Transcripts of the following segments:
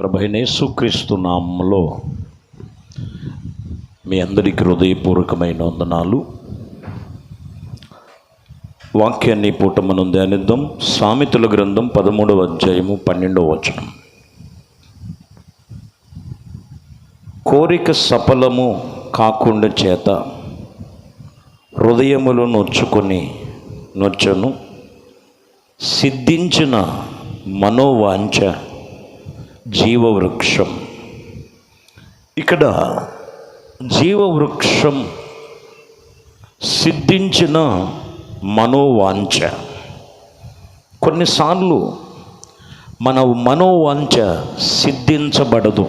ప్రభువైన యేసుక్రీస్తు నామములో మీ అందరికీ హృదయపూర్వకమైన వందనాలు. వాక్యాన్ని పూట మనం ధ్యానిద్దాం. సామెతల గ్రంథం 13వ అధ్యాయము 12వ వచనం. కోరిక సఫలము కాకుండా చేత హృదయములు నొచ్చను సిద్ధించిన మనోవాంఛ జీవవృక్షం. ఇక్కడ జీవవృక్షం సిద్ధించిన మనోవాంఛ. కొన్నిసార్లు మన మనోవాంఛ సిద్ధించబడదు.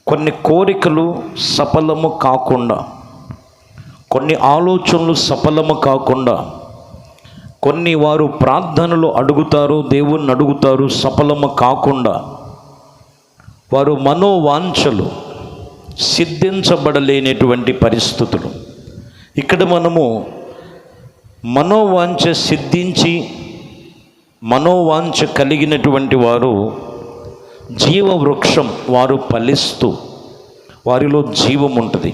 కొన్ని కోరికలు సఫలము కాకుండా, కొన్ని ఆలోచనలు సఫలము కాకుండా, కొన్ని వారు ప్రార్థనలు అడుగుతారు, దేవుణ్ణి అడుగుతారు, సఫలము కాకుండా వారు మనోవాంఛలు సిద్ధించబడలేనటువంటి పరిస్థితులు. ఇక్కడ మనము మనోవాంఛ సిద్ధించి మనోవాంఛ కలిగినటువంటి వారు జీవవృక్షం, వారు ఫలిస్తూ వారిలో జీవం ఉంటుంది.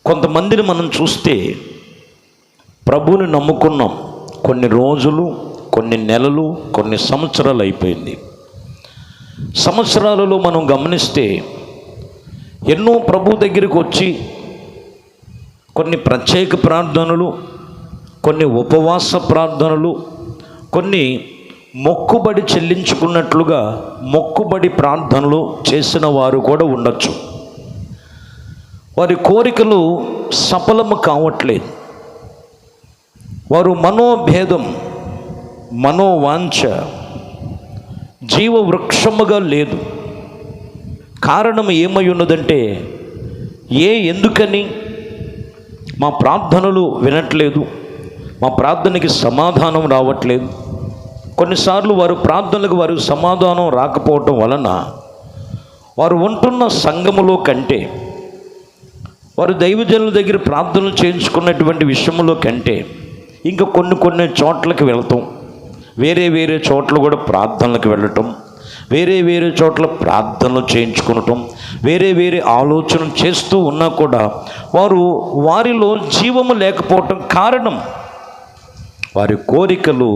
కొంతమందిని మనం చూస్తే ప్రభువుని నమ్ముకున్నాం, కొన్ని రోజులు, కొన్ని నెలలు, కొన్ని సంవత్సరాలు అయిపోయింది. సంవత్సరాలలో మనం గమనిస్తే ఎన్నో ప్రభు దగ్గరికి వచ్చి కొన్ని ప్రత్యేక ప్రార్థనలు, కొన్ని ఉపవాస ప్రార్థనలు, కొన్ని మొక్కుబడి చెల్లించుకున్నట్లుగా మొక్కుబడి ప్రార్థనలు చేసిన వారు కూడా ఉండొచ్చు. వారి కోరికలు సఫలము కావట్లేదు. వారు మనోభేదం, మనోవాంఛ జీవవృక్షముగా లేదు. కారణం ఏమై ఉన్నదంటే, ఎందుకని మా ప్రార్థనలు వినట్లేదు, మా ప్రార్థనకి సమాధానం రావట్లేదు. కొన్నిసార్లు వారు ప్రార్థనలకు వారు సమాధానం రాకపోవటం వలన వారు ఉంటున్న సంఘములో కంటే, వారు దైవజనుల దగ్గర ప్రార్థనలు చేయించుకున్నటువంటి విషయంలో కంటే ఇంకా కొన్ని చోట్లకి వెళతాం, వేరే చోట్ల కూడా ప్రార్థనలకు వెళ్ళటం, వేరే చోట్ల ప్రార్థనలు చేయించుకునటం, వేరే ఆలోచన చేస్తూ ఉన్నా కూడా వారిలో జీవము లేకపోవటం కారణం వారి కోరికలు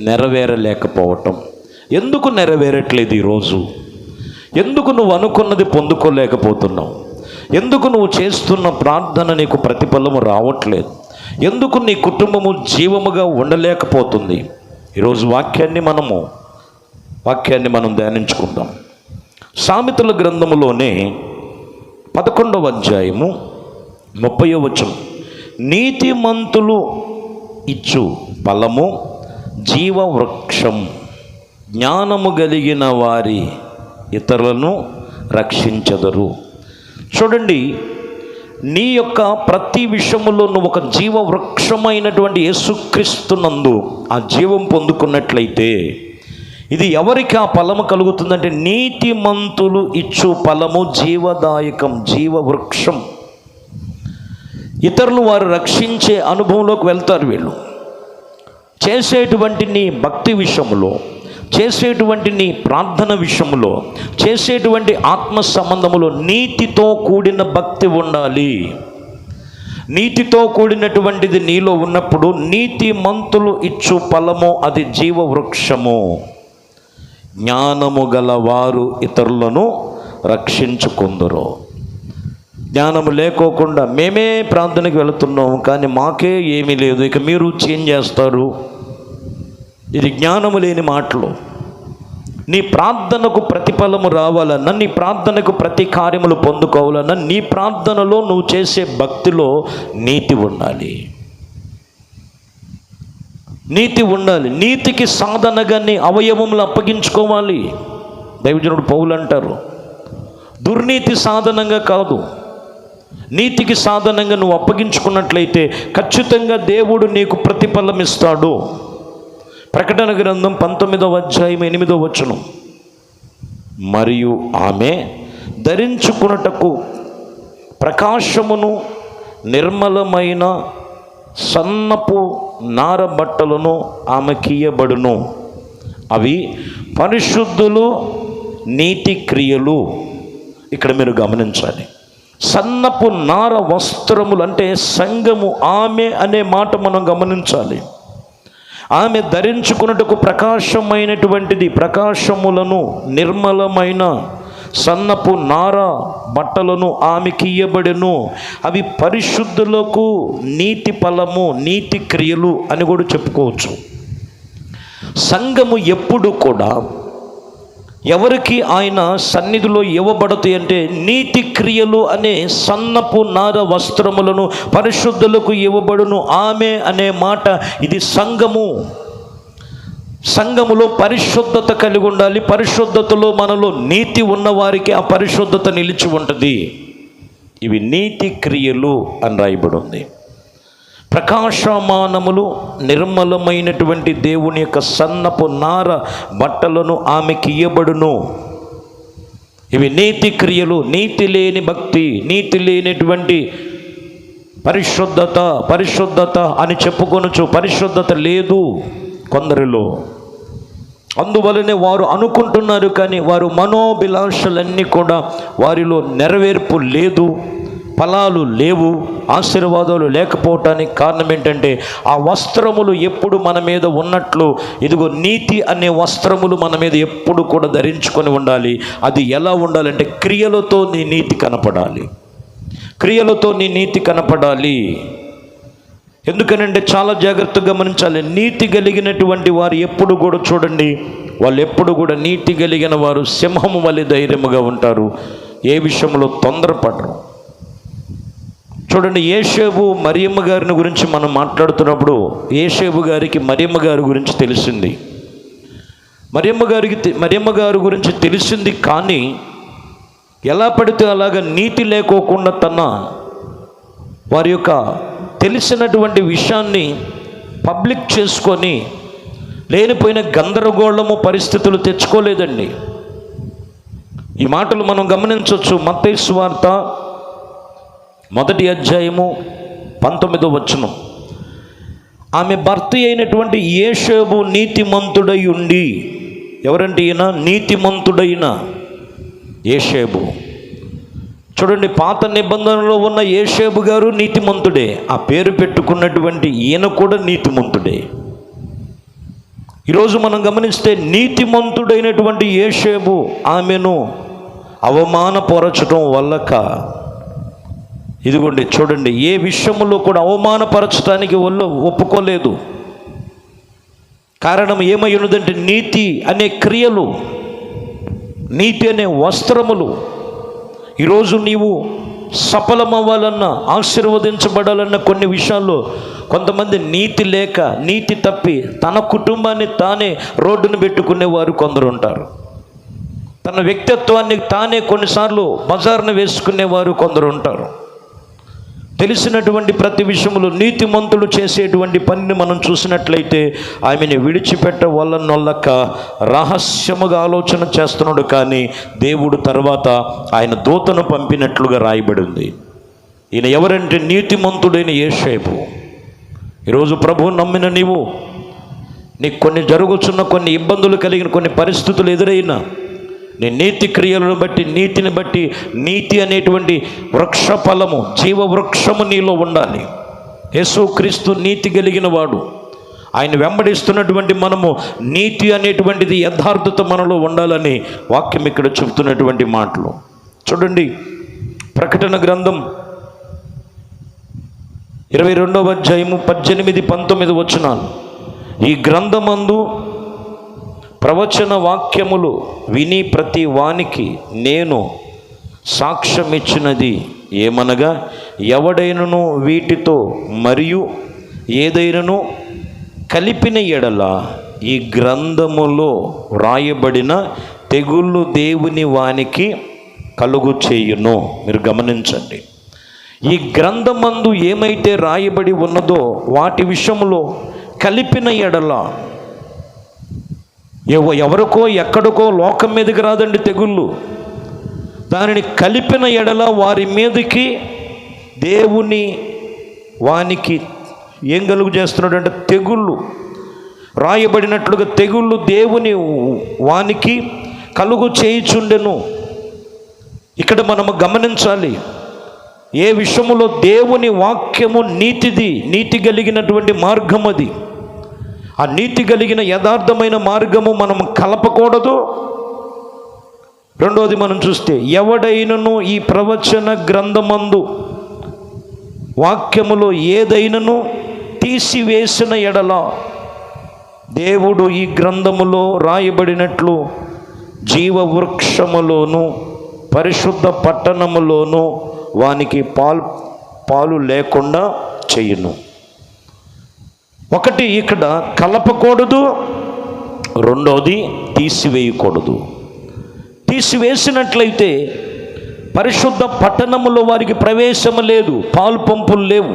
నెరవేరలేకపోవటం. ఎందుకు నెరవేరట్లేదు ఈరోజు? ఎందుకు నువ్వు అనుకున్నది పొందుకోలేకపోతున్నావు? ఎందుకు నువ్వు చేస్తున్న ప్రార్థన నీకు ప్రతిఫలము రావట్లేదు? ఎందుకు నీ కుటుంబము జీవముగా ఉండలేకపోతుంది? ఈరోజు వాక్యాన్ని మనం ధ్యానించుకుందాం. సామెతల గ్రంథములోనే 11వ అధ్యాయము 30వ వచనం. నీతిమంతులు ఇచ్చు ఫలము జీవవృక్షం, జ్ఞానము కలిగిన వారి ఇతరులను రక్షించెదరు. చూడండి, నీ యొక్క ప్రతి విషయములో నువ్వు ఒక జీవవృక్షమైనటువంటి యేసుక్రీస్తునందు ఆ జీవం పొందుకున్నట్లయితే ఇది ఎవరికి ఆ ఫలము కలుగుతుందంటే, నీతిమంతులు ఇచ్చు ఫలము జీవదాయకం, జీవవృక్షం. ఇతరులు వారు రక్షించే అనుభవంలోకి వెళ్తారు. వీళ్ళు చేసేటువంటి నీ భక్తి విషయంలో, చేసేటువంటి నీ ప్రార్థన విషయంలో, చేసేటువంటి ఆత్మ సంబంధములో నీతితో కూడిన భక్తి ఉండాలి. నీతితో కూడినటువంటిది నీలో ఉన్నప్పుడు నీతిమంతులు ఇచ్చు ఫలము అది జీవవృక్షము. జ్ఞానము గల వారు ఇతరులను రక్షించుకుందరు. జ్ఞానము లేకోకుండా మేమే ప్రార్థనకు వెళుతున్నాము కానీ మాకే ఏమీ లేదు, ఇక మీరు చేంజ్ చేస్తారు. ఇది జ్ఞానము లేని మాటలు. నీ ప్రార్థనకు ప్రతిఫలము రావాలన్నా, నీ ప్రార్థనకు ప్రతి కార్యములు పొందుకోవాలన్నా, నీ ప్రార్థనలో నువ్వు చేసే భక్తిలో నీతి ఉండాలి. నీతి ఉండాలి. నీతికి సాధనగా నీ అవయవములు అప్పగించుకోవాలి. దైవజనుడు పౌలు అంటారు, దుర్నీతి సాధనంగా కాదు, నీతికి సాధనంగా నువ్వు అప్పగించుకున్నట్లయితే ఖచ్చితంగా దేవుడు నీకు ప్రతిఫలం ఇస్తాడు. ప్రకటన గ్రంథం 19వ అధ్యాయం 8వ వచనం. మరియు ఆమె ధరించుకున్నటకు ప్రకాశమును నిర్మలమైన సన్నపు నార బట్టలను ఆమెకియబడును. అవి పరిశుద్ధులు నీతి క్రియలు. ఇక్కడ మీరు గమనించాలి. సన్నపు నార వస్త్రములు అంటే సంఘము, ఆమె అనే మాట మనం గమనించాలి. ఆమె ధరించుకున్నట్టుకు ప్రకాశమైనటువంటిది, ప్రకాశములను నిర్మలమైన సన్నపు నార బట్టలను ఆమెకి ఇయ్యబడెను. అవి పరిశుద్ధులకు నీతి ఫలము, నీతి క్రియలు అని కూడా చెప్పుకోవచ్చు. సంఘము ఎప్పుడు కూడా ఎవరికి ఆయన సన్నిధిలో ఇవ్వబడతాయి అంటే నీతి క్రియలు అనే సన్నపు నార వస్త్రములను పరిశుద్ధులకు ఇవ్వబడును. ఆమె అనే మాట ఇది సంఘము. సంఘములో పరిశుద్ధత కలిగి ఉండాలి. పరిశుద్ధతలో మనలో నీతి ఉన్నవారికి ఆ పరిశుద్ధత నిలిచి ఉంటుంది. ఇవి నీతి క్రియలు అని రాయబడి ఉంది. ప్రకాశమానములు, నిర్మలమైనటువంటి దేవుని యొక్క సన్నపు నార బట్టలను ఆమెకి ఇయ్యబడును. ఇవి నీతి క్రియలు. నీతి లేని భక్తి, నీతి లేనటువంటి పరిశుద్ధత, పరిశుద్ధత అని చెప్పుకొనొచ్చు. పరిశుద్ధత లేదు కొందరిలో. అందువలనే వారు అనుకుంటున్నారు, కానీ వారు మనోభిలాషలన్నీ కూడా వారిలో నెరవేర్పు లేదు, ఫలాలు లేవు, ఆశీర్వాదాలు లేకపోవటానికి కారణం ఏంటంటే ఆ వస్త్రములు ఎప్పుడు మన మీద ఉన్నట్లు, ఇదిగో నీతి అనే వస్త్రములు మన మీద ఎప్పుడు కూడా ధరించుకొని ఉండాలి. అది ఎలా ఉండాలంటే క్రియలతో నీ నీతి కనపడాలి. క్రియలతో నీ నీతి కనపడాలి. ఎందుకనంటే చాలా జాగ్రత్తగా గమనించాలి. నీతి కలిగినటువంటి వారు ఎప్పుడు కూడా చూడండి, వాళ్ళు ఎప్పుడు కూడా నీతి కలిగిన వారు సింహము వలె ధైర్యముగా ఉంటారు. ఏ విషయంలో తొందరపడరు. చూడండి, యేషేబు మరియమ్మ గారిని గురించి మనం మాట్లాడుతున్నప్పుడు యేషేబు గారికి మరియమ్మ గారి గురించి తెలిసింది. మరియమ్మ గారి గురించి తెలిసింది, కానీ ఎలా పడితే అలాగా నీతి లేకోకుండా తన వారి యొక్క తెలిసినటువంటి విషయాన్ని పబ్లిక్ చేసుకొని లేనిపోయిన గందరగోళము పరిస్థితులు తెచ్చుకోలేదండి. ఈ మాటలు మనం గమనించవచ్చు. మత్తయి సువార్త 1వ అధ్యాయము 19వ వచనం. ఆమె భర్త అయినటువంటి యేషేబు నీతిమంతుడై ఉండి, ఎవరంటే ఈయన నీతిమంతుడైన యేషేబు. చూడండి, పాత నిబంధనలో ఉన్న యేషేబు గారు నీతిమంతుడే. ఆ పేరు పెట్టుకున్నటువంటి ఈయన కూడా నీతిమంతుడే. ఈరోజు మనం గమనిస్తే నీతిమంతుడైనటువంటి యేషేబు ఆమెను అవమానపరచడం వల్లక, ఇదిగోండి చూడండి, ఏ విషయంలో కూడా అవమానపరచడానికి వాళ్ళు ఒప్పుకోలేదు. కారణం ఏమై ఉన్నదంటే నీతి అనే క్రియలు, నీతి అనే వస్త్రములు. ఈరోజు నీవు సఫలమవ్వాలన్నా, ఆశీర్వదించబడాలన్న కొన్ని విషయాల్లో కొంతమంది నీతి లేక, నీతి తప్పి తన కుటుంబాన్ని తానే రోడ్డును పెట్టుకునేవారు కొందరు ఉంటారు. తన వ్యక్తిత్వాన్ని తానే కొన్నిసార్లు బజార్ను వేసుకునేవారు కొందరు ఉంటారు. తెలిసినటువంటి ప్రతి విషయంలో నీతిమంతులు చేసేటువంటి పనిని మనం చూసినట్లయితే ఆమెను విడిచిపెట్టవలనొల్లక రహస్యముగా ఆలోచన చేస్తున్నాడు. కానీ దేవుడు తర్వాత ఆయన దూతను పంపినట్లుగా రాయబడి ఉంది. ఈయన ఎవరంటే నీతిమంతుడైన యేషేబు. ఈరోజు ప్రభువు నమ్మిన నీవు, నీకు కొన్ని జరుగుతున్న కొన్ని ఇబ్బందులు కలిగిన కొన్ని పరిస్థితులు ఎదురైనా, నీ నీతి క్రియలను బట్టి, నీతిని బట్టి, నీతి అనేటువంటి వృక్ష ఫలము, జీవ వృక్షము నీలో ఉండాలి. యేసుక్రీస్తు నీతి కలిగిన వాడు. ఆయన వెంబడిస్తున్నటువంటి మనము నీతి అనేటువంటిది, యథార్థత మనలో ఉండాలని వాక్యం ఇక్కడ చెబుతున్నటువంటి మాటలు చూడండి. ప్రకటన గ్రంథం 22వ అధ్యాయము 18-19 వచనాలు. ఈ గ్రంథమందు ప్రవచన వాక్యములు విని ప్రతి వానికి నేను సాక్ష్యమిచ్చినది ఏమనగా, ఎవడైనను వీటితో మరియు ఏదైనను కలిపిన ఎడల ఈ గ్రంథములో వ్రాయబడిన తెగుళ్ళు దేవుని వానికి కలుగు చేయును. మీరు గమనించండి, ఈ గ్రంథమందు ఏమైతే రాయబడి ఉన్నదో వాటి విషయంలో కలిపిన ఎడల, ఎవరికో ఎక్కడికో లోకం మీదకి రాదండి తెగుళ్ళు. దానిని కలిపిన ఎడల వారి మీదకి దేవుని వానికి ఏం కలుగు చేస్తున్నాడు అంటే తెగుళ్ళు. రాయబడినట్లుగా తెగుళ్ళు దేవుని వానికి కలుగు చేయుచుండెను. ఇక్కడ మనము గమనించాలి, ఏ విషయములో దేవుని వాక్యము నీతిది, నీతి కలిగినటువంటి మార్గం అది. ఆ నీతి కలిగిన యథార్థమైన మార్గము మనం కలపకూడదు. రెండోది మనం చూస్తే, ఎవడైనను ఈ ప్రవచన గ్రంథమందు వాక్యములో ఏదైనను తీసివేసిన ఎడల దేవుడు ఈ గ్రంథములో రాయబడినట్లు జీవవృక్షములోను పరిశుద్ధ పట్టణములోను వానికి పాలు లేకుండా చేయును. ఒకటి ఇక్కడ కలపకూడదు, రెండోది తీసివేయకూడదు. తీసివేసినట్లయితే పరిశుద్ధ పట్టణములో వారికి ప్రవేశము లేదు, పాలు పంపులు లేవు.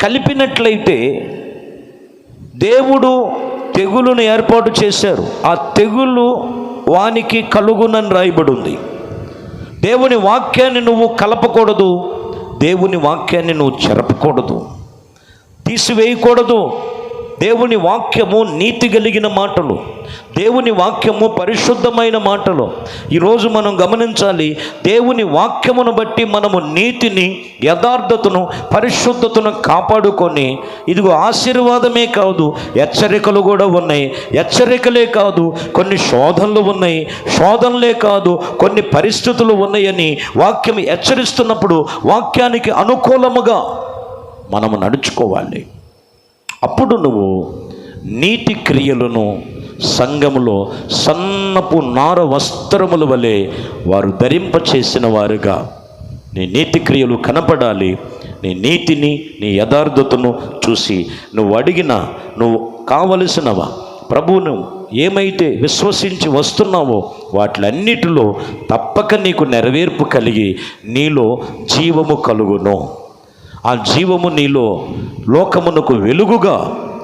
కలిపినట్లయితే దేవుడు తెగులును ఏర్పాటు చేశారు, ఆ తెగులు వానికి కలుగునని రాయబడి ఉంది. దేవుని వాక్యాన్ని నువ్వు కలపకూడదు, దేవుని వాక్యాన్ని నువ్వు చెరపకూడదు, తీసివేయకూడదు. దేవుని వాక్యము నీతి కలిగిన మాటలు, దేవుని వాక్యము పరిశుద్ధమైన మాటలు. ఈరోజు మనం గమనించాలి, దేవుని వాక్యమును బట్టి మనము నీతిని, యథార్థతను, పరిశుద్ధతను కాపాడుకొని, ఇదిగో ఆశీర్వాదమే కాదు, హెచ్చరికలు కూడా ఉన్నాయి. హెచ్చరికలే కాదు, కొన్ని శోధనలు ఉన్నాయి. శోధనలే కాదు, కొన్ని పరిస్థితులు ఉన్నాయని వాక్యం హెచ్చరిస్తున్నప్పుడు వాక్యానికి అనుకూలముగా మనము నడుచుకోవాలి. అప్పుడు నువ్వు నీతి క్రియలను సంఘములో సన్నపు నార వస్త్రముల వలె వారు ధరింపచేసిన వారుగా నీ నీతి క్రియలు కనపడాలి. నీ నీతిని, నీ యథార్థతను చూసి నువ్వు అడిగిన, నువ్వు కావలసినవా ప్రభువును ఏమైతే విశ్వసించి వస్తున్నావో వాటిలన్నిటిలో తప్పక నీకు నెరవేర్పు కలిగి నీలో జీవము కలుగును. ఆ జీవము నీలో లోకమునకు వెలుగుగా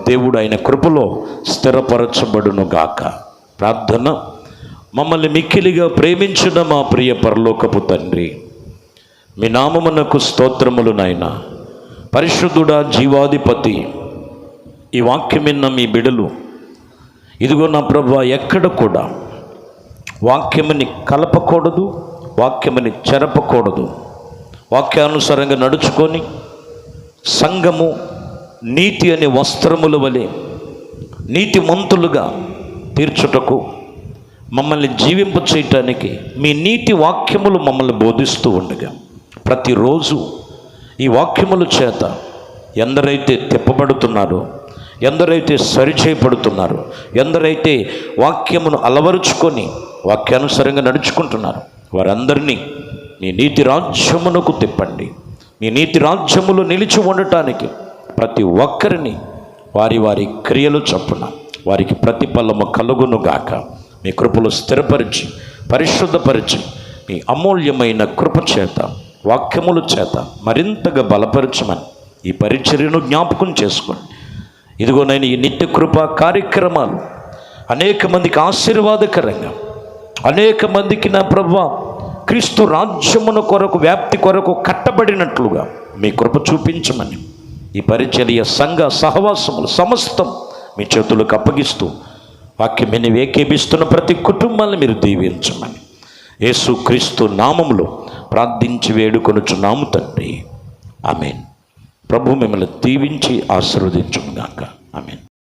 దేవుడు ఆయన కృపలో స్థిరపరచబడును గాక. ప్రార్థన. మమ్మల్ని మిక్కిలిగా ప్రేమించిన మా ప్రియ పరలోకపు తండ్రి, మీ నామమునకు స్తోత్రములు నాయన. పరిశుద్ధుడా, జీవాధిపతి, ఈ వాక్యం విన్న మీ బిడలు ఇదిగో నా ప్రభువా, ఎక్కడ కూడా వాక్యముని కలపకూడదు, వాక్యముని చెరపకూడదు. వాక్యానుసారంగా నడుచుకొని సంఘము నీతి అనే వస్త్రముల వలె నీతిమంతులుగా తీర్చుటకు, మమ్మల్ని జీవింప చేయటానికి మీ నీతి వాక్యములు మమ్మల్ని బోధిస్తూ ఉండగా, ప్రతిరోజు ఈ వాక్యముల చేత ఎందరైతే తిప్పబడుతున్నారో, ఎందరైతే సరిచేయబడుతున్నారో, ఎందరైతే వాక్యమును అలవరుచుకొని వాక్యానుసారంగా నడుచుకుంటున్నారో వారందరినీ నీ నీతి రాజ్యమునకు తిప్పండి. నీ నీతి రాజ్యములో నిలిచి ఉండటానికి ప్రతి ఒక్కరిని వారి వారి క్రియలు చొప్పున వారికి ప్రతిఫలము కలుగును గాక. మీ కృపలో స్థిరపరిచి, పరిశుద్ధపరిచి, మీ అమూల్యమైన కృప చేత, వాక్యముల చేత మరింతగా బలపరచమని ఈ పరిచర్యను జ్ఞాపకం చేసుకోండి. ఇదిగో నేను ఈ నిత్య కృప కార్యక్రమాలు అనేక మందికి ఆశీర్వాదకరంగా, అనేక మందికి నా ప్రభువా క్రీస్తు రాజ్యమున కొరకు, వ్యాప్తి కొరకు కట్టబడినట్లుగా మీ కృప చూపించమని ఈ పరిచర్య, సంఘ సహవాసములు సమస్తం మీ చేతులకు అప్పగిస్తూ వాక్యమని వేకేపిస్తున్న ప్రతి కుటుంబాన్ని మీరు దీవించమని యేసు క్రీస్తు నామములో ప్రార్థించి వేడుకొనుచున్నాము తండ్రి. ఆమేన్. ప్రభు మిమ్మల్ని దీవించి ఆశీర్వదించును గాక. ఆమేన్.